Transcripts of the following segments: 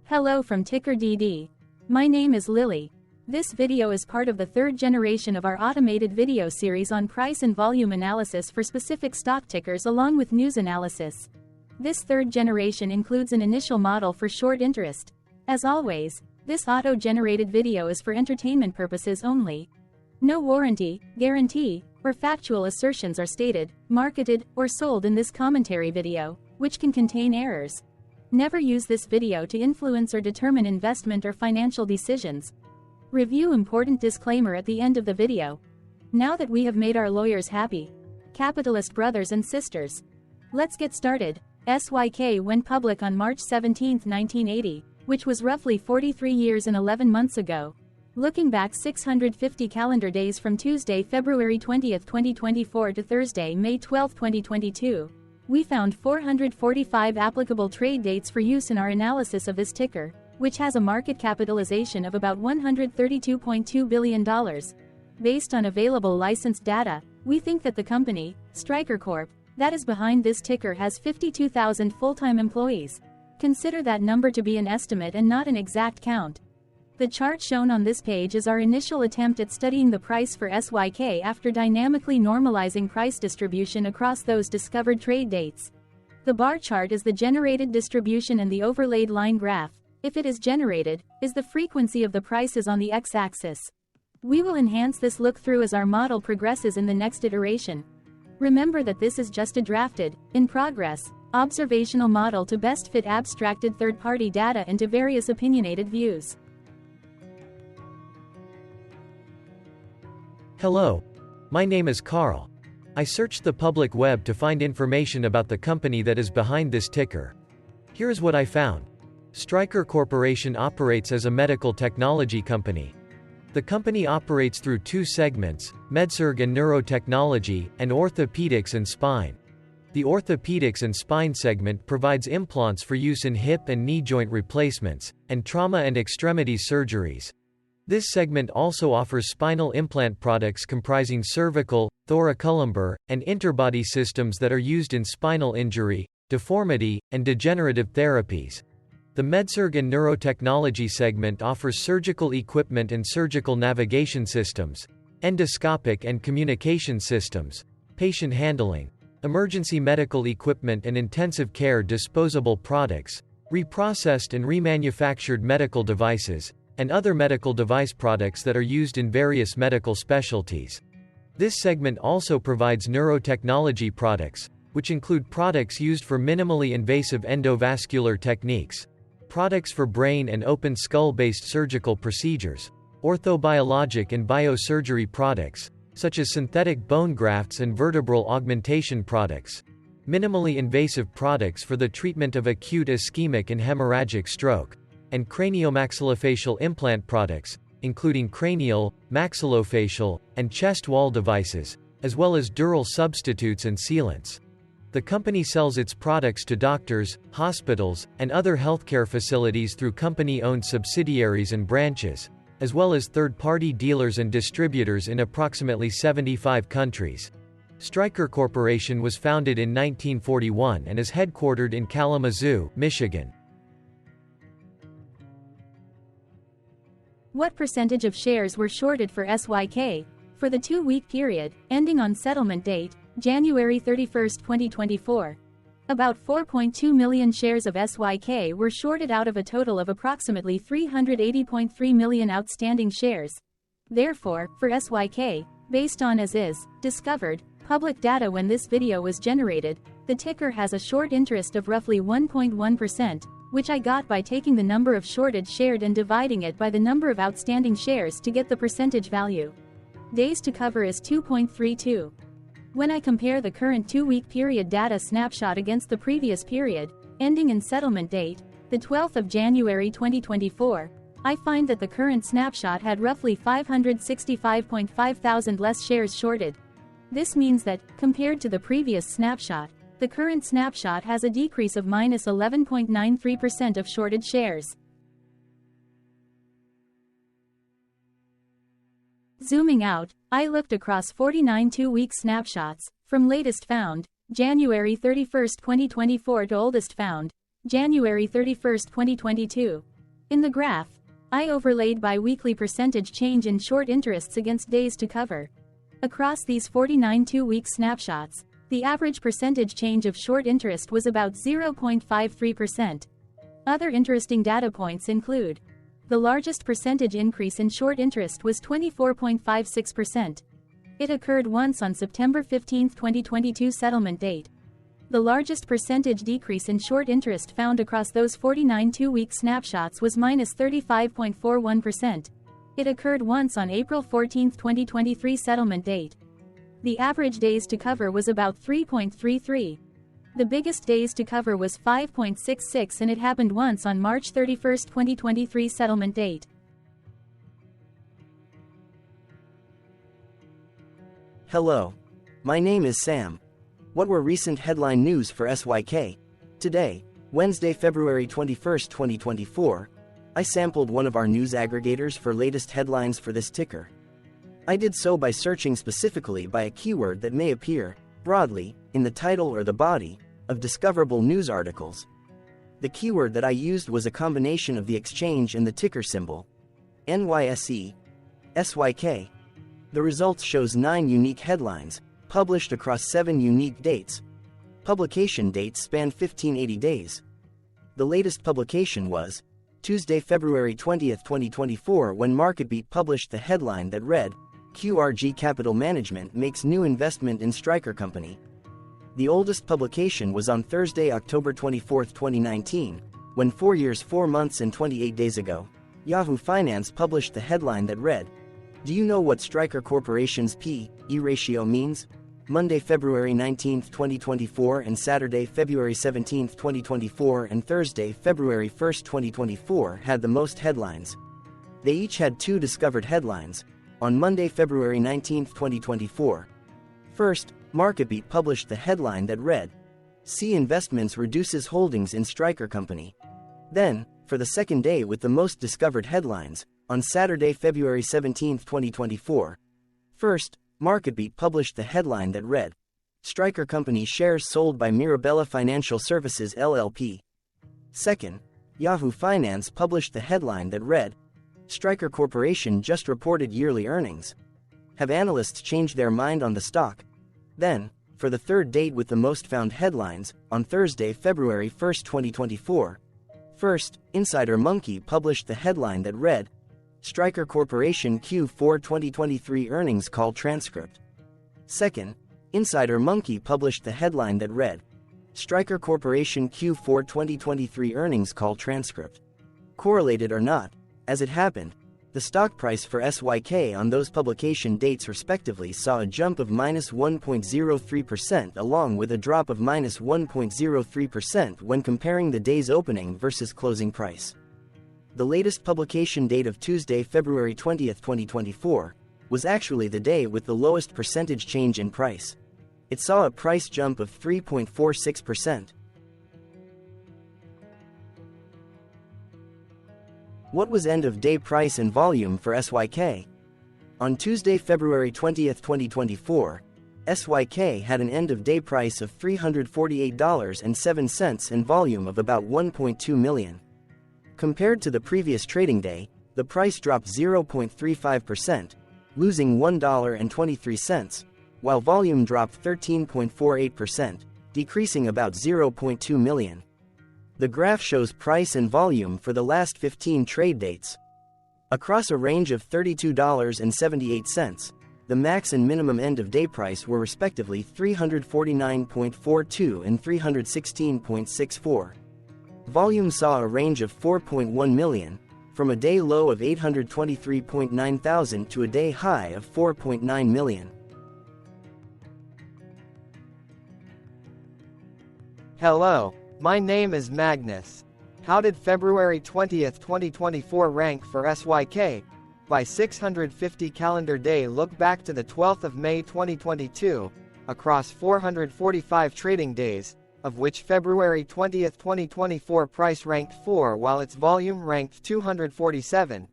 Hello from TickerDD. My name is Lily. This video is part of the third generation of our automated video series on price and volume analysis for specific stock tickers along with news analysis. This third generation includes an initial model for short interest. As always, this auto-generated video is for entertainment purposes only. No warranty, guarantee, or factual assertions are stated, marketed, or sold in this commentary video, which can contain errors. Never use this video to influence or determine investment or financial decisions. Review important disclaimer at the end of the video. Now that we have made our lawyers happy, capitalist brothers and sisters, let's get started. SYK went public on March 17, 1980, which was roughly 43 years and 11 months ago. Looking back 650 calendar days from Tuesday, February 20, 2024 to Thursday, May 12, 2022, we found 445 applicable trade dates for use in our analysis of this ticker, which has a market capitalization of about $132.2 billion. Based on available licensed data, we think that the company, SYK Corp, that is behind this ticker has 52,000 full-time employees. Consider that number to be an estimate and not an exact count. The chart shown on this page is our initial attempt at studying the price for SYK after dynamically normalizing price distribution across those discovered trade dates. The bar chart is the generated distribution and the overlaid line graph, if it is generated, is the frequency of the prices on the x-axis. We will enhance this look-through as our model progresses in the next iteration. Remember that this is just a drafted, in progress, observational model to best fit abstracted third-party data into various opinionated views. Hello. My name is Carl. I searched the public web to find information about the company that is behind this ticker. Here is what I found. SYK Corporation operates as a medical technology company. The company operates through two segments, MedSurg and Neurotechnology, and Orthopedics and Spine. The Orthopedics and Spine segment provides implants for use in hip and knee joint replacements, and trauma and extremities surgeries. This segment also offers spinal implant products comprising cervical, thoracolumbar, and interbody systems that are used in spinal injury, deformity, and degenerative therapies. The MedSurg and Neurotechnology segment offers surgical equipment and surgical navigation systems, endoscopic and communication systems, patient handling, emergency medical equipment and intensive care disposable products, reprocessed and remanufactured medical devices, and other medical device products that are used in various medical specialties. This segment also provides neurotechnology products, which include products used for minimally invasive endovascular techniques, products for brain and open skull-based surgical procedures, orthobiologic and biosurgery products, such as synthetic bone grafts and vertebral augmentation products, minimally invasive products for the treatment of acute ischemic and hemorrhagic stroke, and craniomaxillofacial implant products, including cranial, maxillofacial, and chest wall devices, as well as dural substitutes and sealants. The company sells its products to doctors, hospitals, and other healthcare facilities through company-owned subsidiaries and branches, as well as third-party dealers and distributors in approximately 75 countries. SYK Corporation was founded in 1941 and is headquartered in Kalamazoo, Michigan. What percentage of shares were shorted for SYK? For the 2-week period, ending on settlement date, January 31, 2024. About 4.2 million shares of SYK were shorted out of a total of approximately 380.3 million outstanding shares. Therefore, for SYK, based on as is, discovered, public data when this video was generated, the ticker has a short interest of roughly 1.1%, which I got by taking the number of shorted shared and dividing it by the number of outstanding shares to get the percentage value. Days to cover is 2.32. When I compare the current 2-week period data snapshot against the previous period, ending in settlement date, the 12th of January 2024, I find that the current snapshot had roughly 565.5 thousand less shares shorted. This means that, compared to the previous snapshot, the current snapshot has a decrease of minus 11.93% of shorted shares. Zooming out, I looked across 49 2-week snapshots, from latest found, January 31, 2024 to oldest found, January 31, 2022. In the graph, I overlaid bi-weekly percentage change in short interests against days to cover. Across these 49 two-week snapshots, the average percentage change of short interest was about 0.53%. Other interesting data points include: the largest percentage increase in short interest was 24.56%. It occurred once on September 15, 2022 settlement date. The largest percentage decrease in short interest found across those 49 two-week snapshots was -35.41%. It occurred once on April 14, 2023 settlement date. The average days to cover was about 3.33. The biggest days to cover was 5.66, and it happened once on March 31, 2023 settlement date. Hello. My name is Sam. What were recent headline news for SYK? Today, Wednesday, February 21, 2024, I sampled one of our news aggregators for latest headlines for this ticker. I did so by searching specifically by a keyword that may appear, broadly, in the title or the body of discoverable news articles. The keyword that I used was a combination of the exchange and the ticker symbol, SYK SYK. The results shows 9 unique headlines, published across 7 unique dates. Publication dates span 1580 days. The latest publication was Tuesday, February 20, 2024, when MarketBeat published the headline that read, QRG Capital Management makes new investment in Stryker Company. The oldest publication was on Thursday, October 24, 2019, when 4 years, 4 months and 28 days ago, Yahoo Finance published the headline that read, Do you know what Stryker Corporation's P/E ratio means? Monday, February 19, 2024 and Saturday, February 17, 2024 and Thursday, February 1, 2024 had the most headlines. They each had 2 discovered headlines. On Monday, February 19, 2024. First, MarketBeat published the headline that read, C Investments reduces holdings in Stryker Company. Then, for the second day with the most discovered headlines, on Saturday, February 17, 2024. First, MarketBeat published the headline that read, Stryker Company shares sold by Mirabella Financial Services LLP. Second, Yahoo Finance published the headline that read, Stryker Corporation just reported yearly earnings. Have analysts changed their mind on the stock? Then, for the third date with the most found headlines, on Thursday, February 1, 2024. First, Insider Monkey published the headline that read, Stryker Corporation Q4 2023 earnings call transcript. Second, Insider Monkey published the headline that read, Stryker Corporation Q4 2023 earnings call transcript. Correlated or not, as it happened, the stock price for SYK on those publication dates respectively saw a jump of -1.03% along with a drop of -1.03% when comparing the day's opening versus closing price. The latest publication date of Tuesday, February 20, 2024, was actually the day with the lowest percentage change in price. It saw a price jump of 3.46%. What was end-of-day price and volume for SYK? On Tuesday, February 20, 2024, SYK had an end-of-day price of $348.07 and volume of about 1.2 million. Compared to the previous trading day, the price dropped 0.35%, losing $1.23, while volume dropped 13.48%, decreasing about 0.2 million. The graph shows price and volume for the last 15 trade dates. Across a range of $32.78, the max and minimum end-of-day price were respectively $349.42 and $316.64. Volume saw a range of 4.1 million, from a day low of 823.9 thousand to a day high of 4.9 million. Hello, my name is Magnus. How did February 20, 2024 rank for SYK? By 650 calendar day look back to the 12th of May 2022, across 445 trading days, of which February 20, 2024 price ranked 4 while its volume ranked 247.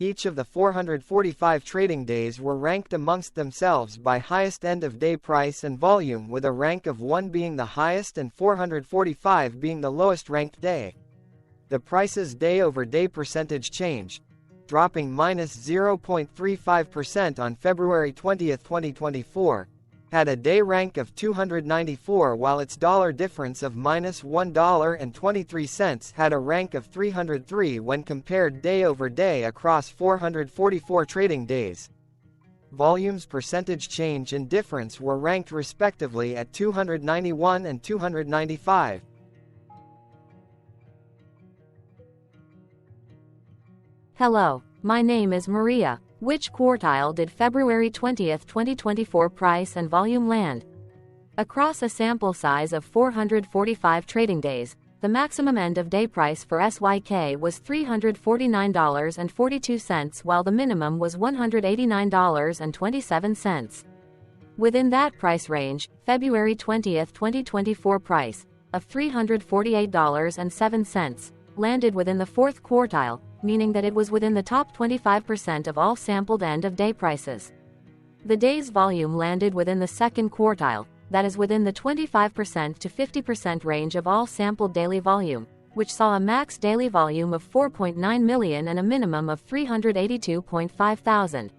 Each of the 445 trading days were ranked amongst themselves by highest end-of-day price and volume, with a rank of 1 being the highest and 445 being the lowest ranked day. The price's day-over-day percentage change, dropping minus 0.35% on February 20, 2024, had a day rank of 294, while its dollar difference of minus $1.23 had a rank of 303 when compared day over day across 444 trading days. Volume's percentage change and difference were ranked respectively at 291 and 295. Hello, my name is Maria. Which quartile did February 20, 2024 price and volume land? Across a sample size of 445 trading days, the maximum end-of-day price for SYK was $349.42, while the minimum was $189.27. Within that price range, February 20, 2024 price of $348.07 landed within the fourth quartile, meaning that it was within the top 25% of all sampled end-of-day prices. The day's volume landed within the second quartile, that is within the 25% to 50% range of all sampled daily volume, which saw a max daily volume of 4.9 million and a minimum of 382.5 thousand.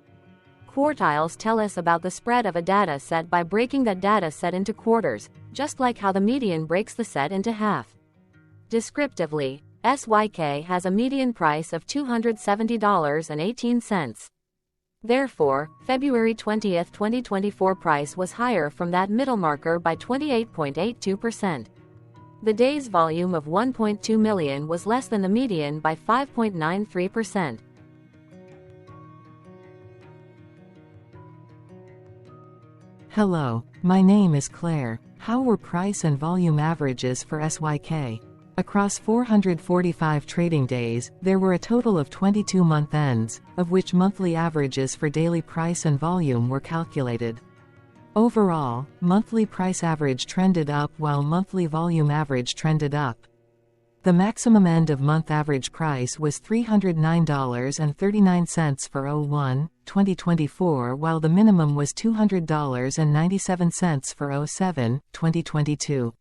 Quartiles tell us about the spread of a data set by breaking that data set into quarters, just like how the median breaks the set into half. Descriptively, SYK has a median price of $270.18. Therefore, February 20, 2024 price was higher from that middle marker by 28.82%. The day's volume of 1.2 million was less than the median by 5.93%. Hello, my name is Claire. How were price and volume averages for SYK? Across 445 trading days, there were a total of 22 month ends, of which monthly averages for daily price and volume were calculated. Overall, monthly price average trended up while monthly volume average trended up. The maximum end-of-month average price was $309.39 for 01/2024, while the minimum was $200.97 for 07/2022.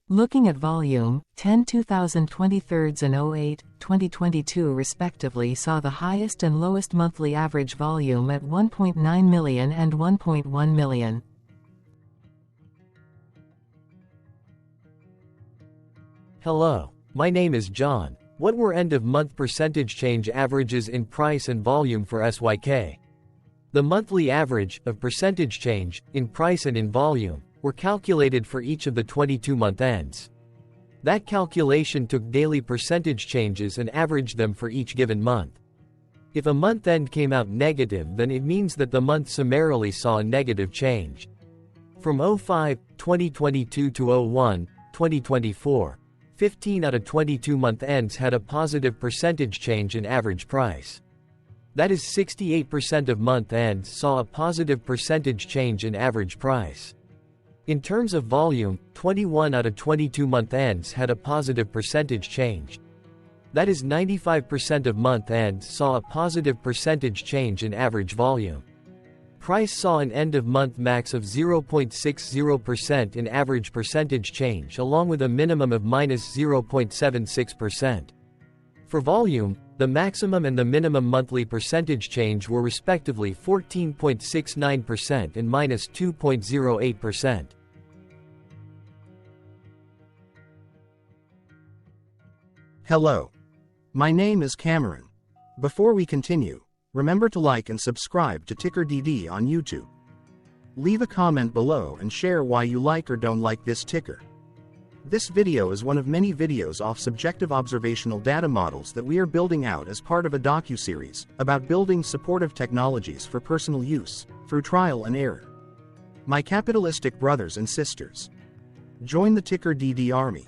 Looking at volume, 10/2023 and 08/2022 respectively saw the highest and lowest monthly average volume at 1.9 million and 1.1 million. Hello, my name is John. What were end-of-month percentage change averages in price and volume for SYK? The monthly average of percentage change in price and in volume were calculated for each of the 22-month ends. That calculation took daily percentage changes and averaged them for each given month. If a month end came out negative, then it means that the month summarily saw a negative change. From 05/2022 to 01/2024, 15 out of 22 month ends had a positive percentage change in average price. That is 68% of month ends saw a positive percentage change in average price. In terms of volume, 21 out of 22 month ends had a positive percentage change. That is 95% of month ends saw a positive percentage change in average volume. Price saw an end-of-month max of 0.60% in average percentage change, along with a minimum of minus 0.76%. For volume, the maximum and the minimum monthly percentage change were respectively 14.69% and minus 2.08%. Hello. My name is Cameron. Before we continue, remember to like and subscribe to TickerDD on YouTube. Leave a comment below and share why you like or don't like this ticker. This video is one of many videos off subjective observational data models that we are building out as part of a docuseries about building supportive technologies for personal use, through trial and error. My capitalistic brothers and sisters, join the TickerDD army.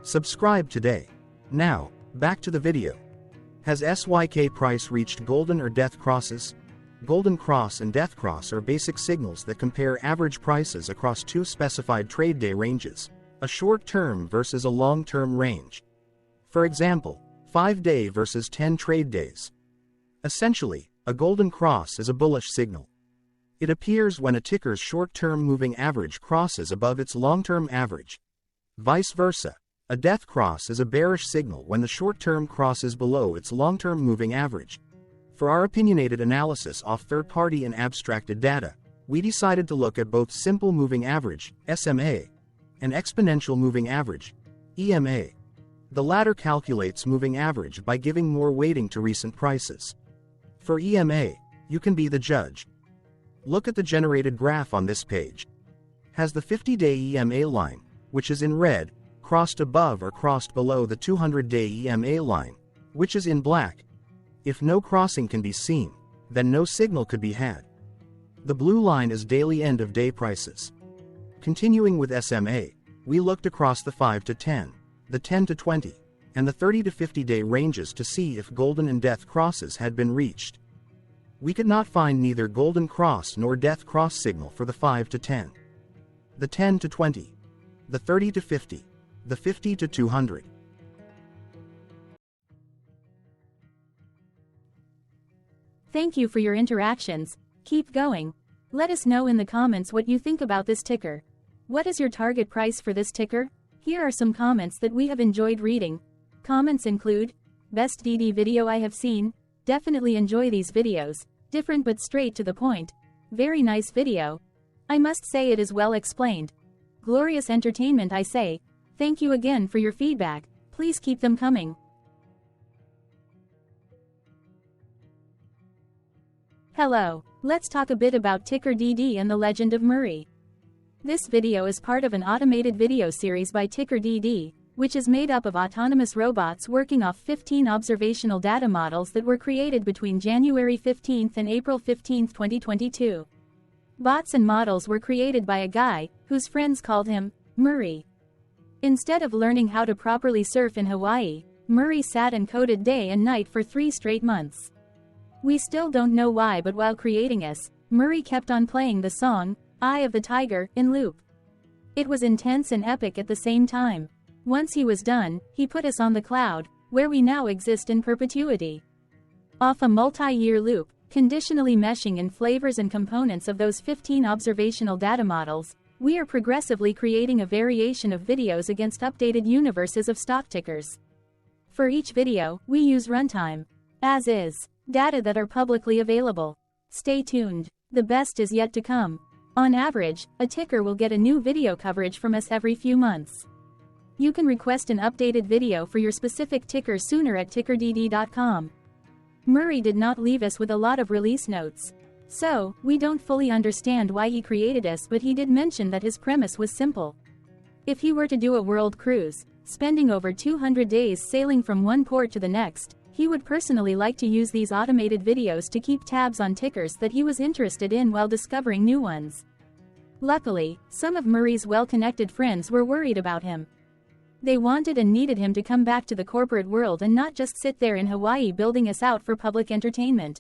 Subscribe today. Now, back to the video. Has SYK price reached golden or death crosses? Golden cross and death cross are basic signals that compare average prices across two specified trade day ranges, a short-term versus a long-term range. For example, 5-day versus 10 trade days. Essentially, a golden cross is a bullish signal. It appears when a ticker's short-term moving average crosses above its long-term average. Vice versa, A death cross is a bearish signal when the short-term cross is below its long-term moving average. For our opinionated analysis off third-party and abstracted data, we decided to look at both simple moving average, SMA, and exponential moving average, EMA. The latter calculates moving average by giving more weighting to recent prices. For EMA, you can be the judge. Look at the generated graph on this page. Has the 50-day EMA line, which is in red, crossed above or crossed below the 200-day EMA line, which is in black? If no crossing can be seen, then no signal could be had. The blue line is daily end-of-day prices. Continuing with SMA, we looked across the 5 to 10, the 10 to 20, and the 30 to 50-day ranges to see if golden and death crosses had been reached. We could not find neither golden cross nor death cross signal for the 5 to 10, the 10 to 20, the 30 to 50, the 50 to 200. Thank you for your interactions. Keep going. Let us know in the comments what you think about this ticker. What is your target price for this ticker? Here are some comments that we have enjoyed reading. Comments include, best DD video I have seen, definitely enjoy these videos, different but straight to the point, very nice video. I must say it is well explained. Glorious entertainment I say. Thank you again for your feedback, please keep them coming. Hello, let's talk a bit about TickerDD and the legend of Murray. This video is part of an automated video series by TickerDD, which is made up of autonomous robots working off 15 observational data models that were created between January 15 and April 15, 2022. Bots and models were created by a guy, whose friends called him Murray. Instead of learning how to properly surf in Hawaii, Murray sat and coded day and night for 3 straight months. We still don't know why, but while creating us, Murray kept on playing the song, Eye of the Tiger, in loop. It was intense and epic at the same time. Once he was done, he put us on the cloud, where we now exist in perpetuity. Off a multi-year loop, conditionally meshing in flavors and components of those 15 observational data models, we are progressively creating a variation of videos against updated universes of stock tickers. For each video, we use runtime, as is, data that are publicly available. Stay tuned, the best is yet to come. On average, a ticker will get a new video coverage from us every few months. You can request an updated video for your specific ticker sooner at TickerDD.com. Murray did not leave us with a lot of release notes. So, we don't fully understand why he created us, but he did mention that his premise was simple. If he were to do a world cruise, spending over 200 days sailing from one port to the next, he would personally like to use these automated videos to keep tabs on tickers that he was interested in while discovering new ones. Luckily, some of Murray's well-connected friends were worried about him. They wanted and needed him to come back to the corporate world and not just sit there in Hawaii building us out for public entertainment.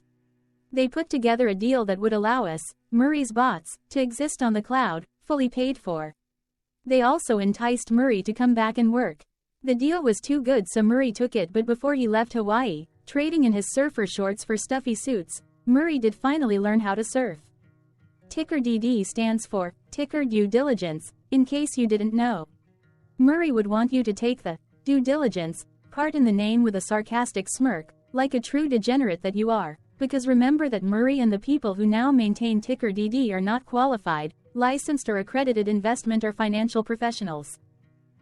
They put together a deal that would allow us, Murray's bots, to exist on the cloud, fully paid for. They also enticed Murray to come back and work. The deal was too good, so Murray took it, but before he left Hawaii, trading in his surfer shorts for stuffy suits, Murray did finally learn how to surf. TickerDD stands for Ticker Due Diligence, in case you didn't know. Murray would want you to take the due diligence part in the name with a sarcastic smirk, like a true degenerate that you are. Because remember that Murray and the people who now maintain TickerDD are not qualified, licensed or accredited investment or financial professionals.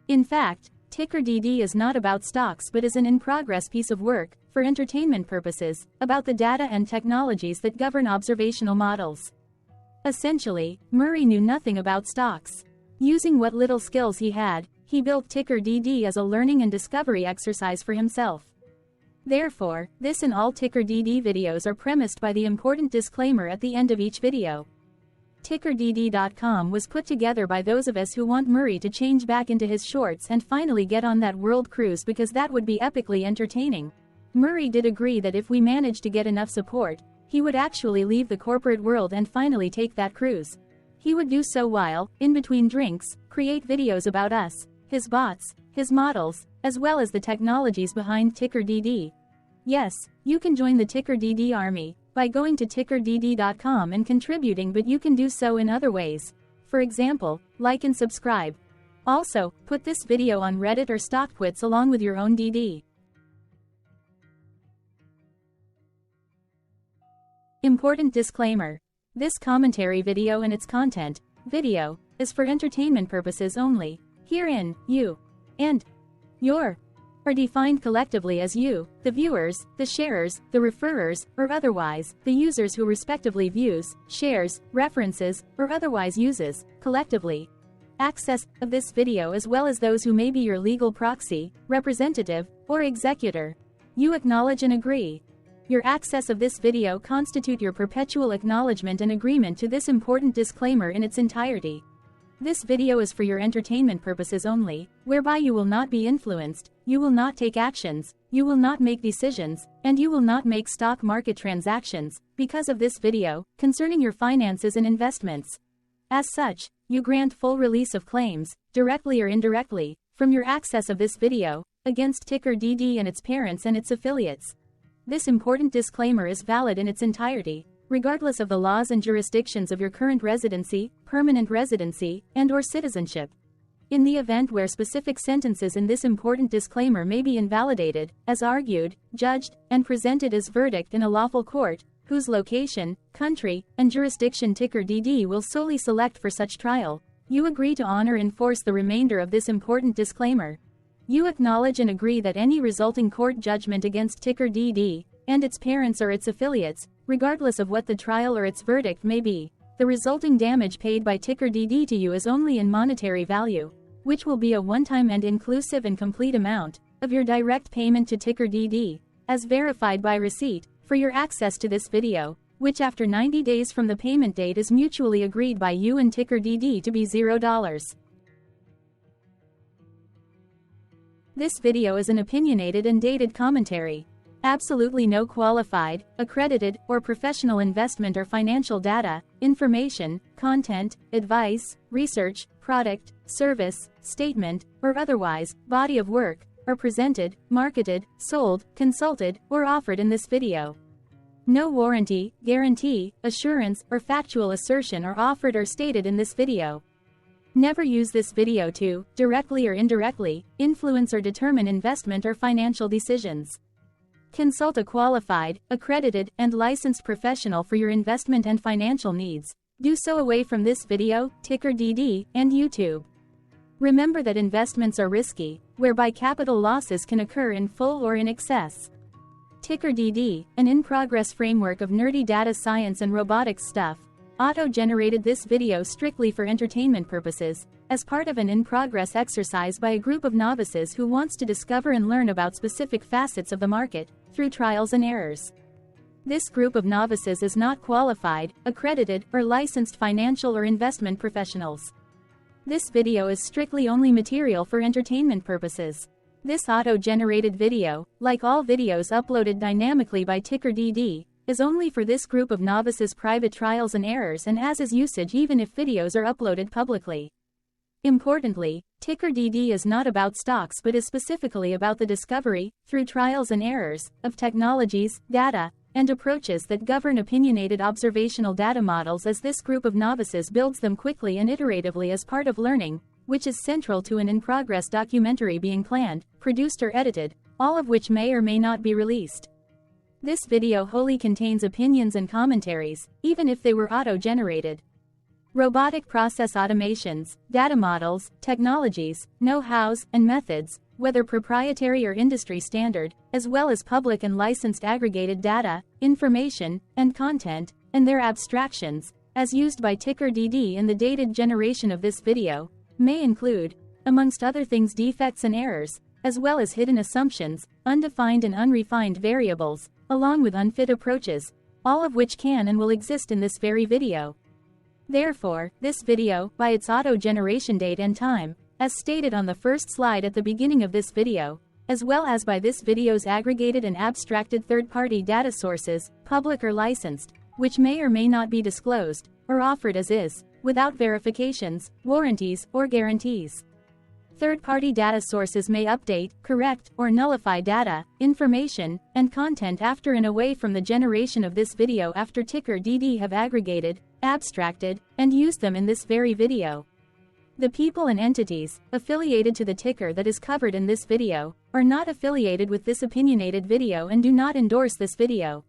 In fact, TickerDD is not about stocks but is an in-progress piece of work, for entertainment purposes, about the data and technologies that govern observational models. Essentially, Murray knew nothing about stocks. Using what little skills he had, he built TickerDD as a learning and discovery exercise for himself. Therefore, this and all TickerDD videos are premised by the important disclaimer at the end of each video. TickerDD.com was put together by those of us who want Murray to change back into his shorts and finally get on that world cruise, because that would be epically entertaining. Murray did agree that if we managed to get enough support, he would actually leave the corporate world and finally take that cruise. He would do so while, in between drinks, create videos about us, his bots, his models, as well as the technologies behind TickerDD. Yes, you can join the TickerDD army by going to TickerDD.com and contributing, but you can do so in other ways. For example, like and subscribe. Also, put this video on Reddit or StockTwits along with your own DD. Important disclaimer. This commentary video and its content, video, is for entertainment purposes only. Herein, you and your are defined collectively as you, the viewers, the sharers, the referrers, or otherwise, the users who respectively views, shares, references, or otherwise uses, collectively, access of this video as well as those who may be your legal proxy, representative, or executor. You acknowledge and agree. Your access of this video constitute your perpetual acknowledgement and agreement to this important disclaimer in its entirety. This video is for your entertainment purposes only, whereby you will not be influenced, you will not take actions, you will not make decisions, and you will not make stock market transactions, because of this video, concerning your finances and investments. As such, you grant full release of claims, directly or indirectly, from your access of this video, against TickerDD and its parents and its affiliates. This important disclaimer is valid in its entirety, regardless of the laws and jurisdictions of your current residency, permanent residency, and/or citizenship. In the event where specific sentences in this important disclaimer may be invalidated, as argued, judged, and presented as verdict in a lawful court, whose location, country, and jurisdiction TickerDD will solely select for such trial, you agree to honor and enforce the remainder of this important disclaimer. You acknowledge and agree that any resulting court judgment against TickerDD and its parents or its affiliates, regardless of what the trial or its verdict may be, the resulting damage paid by TickerDD to you is only in monetary value, which will be a one-time and inclusive and complete amount of your direct payment to TickerDD, as verified by receipt, for your access to this video, which after 90 days from the payment date is mutually agreed by you and TickerDD to be $0. This video is an opinionated and dated commentary. Absolutely no qualified, accredited, or professional investment or financial data, information, content, advice, research, product, service, statement, or otherwise, body of work, are presented, marketed, sold, consulted, or offered in this video. No warranty, guarantee, assurance, or factual assertion are offered or stated in this video. Never use this video to, directly or indirectly, influence or determine investment or financial decisions. Consult a qualified, accredited, and licensed professional for your investment and financial needs. Do so away from this video, TickerDD, and YouTube. Remember that investments are risky, whereby capital losses can occur in full or in excess. TickerDD, an in-progress framework of nerdy data science and robotics stuff, auto-generated this video strictly for entertainment purposes, as part of an in-progress exercise by a group of novices who wants to discover and learn about specific facets of the market, through trials and errors. This group of novices is not qualified, accredited, or licensed financial or investment professionals. This video is strictly only material for entertainment purposes. This auto-generated video, like all videos uploaded dynamically by TickerDD, is only for this group of novices' private trials and errors and as is usage even if videos are uploaded publicly. Importantly, TickerDD is not about stocks but is specifically about the discovery, through trials and errors, of technologies, data, and approaches that govern opinionated observational data models as this group of novices builds them quickly and iteratively as part of learning, which is central to an in-progress documentary being planned, produced or edited, all of which may or may not be released. This video wholly contains opinions and commentaries, even if they were auto-generated. Robotic process automations, data models, technologies, know-hows, and methods, whether proprietary or industry standard, as well as public and licensed aggregated data, information, and content, and their abstractions, as used by TickerDD in the dated generation of this video, may include, amongst other things, defects and errors, as well as hidden assumptions, undefined and unrefined variables, along with unfit approaches, all of which can and will exist in this very video. Therefore, this video, by its auto-generation date and time, as stated on the first slide at the beginning of this video, as well as by this video's aggregated and abstracted third-party data sources, public or licensed, which may or may not be disclosed, or offered as is, without verifications, warranties, or guarantees. Third-party data sources may update, correct, or nullify data, information, and content after and away from the generation of this video after TickerDD have aggregated, abstracted, and used them in this very video. The people and entities affiliated to the ticker that is covered in this video are not affiliated with this opinionated video and do not endorse this video.